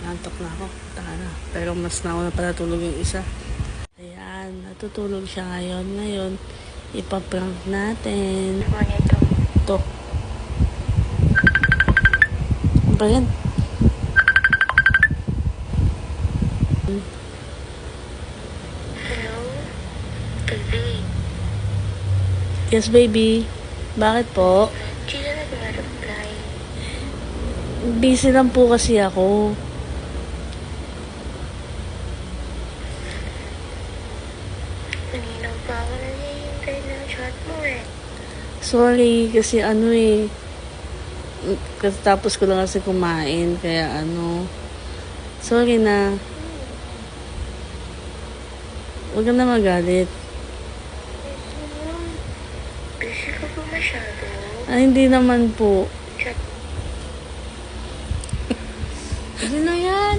Nantok na ako. Taka na. Pero mas nauna pa natulog yung isa. Ayan, natutulog siya ngayon. Ngayon, ipaprank natin. Ano ito? Ito. Ano ba yan? Hello? Baby. Yes, baby. Bakit po? Hindi na nag-reply. Busy lang po kasi ako. Kanina pa ako nanihintay ng chat mo eh. Sorry, kasi tapos ko lang kasi kumain, kaya sorry na. Huwag ka na magalit. Busy ka ba masyado? Hindi naman po. Chat. Ano na yan?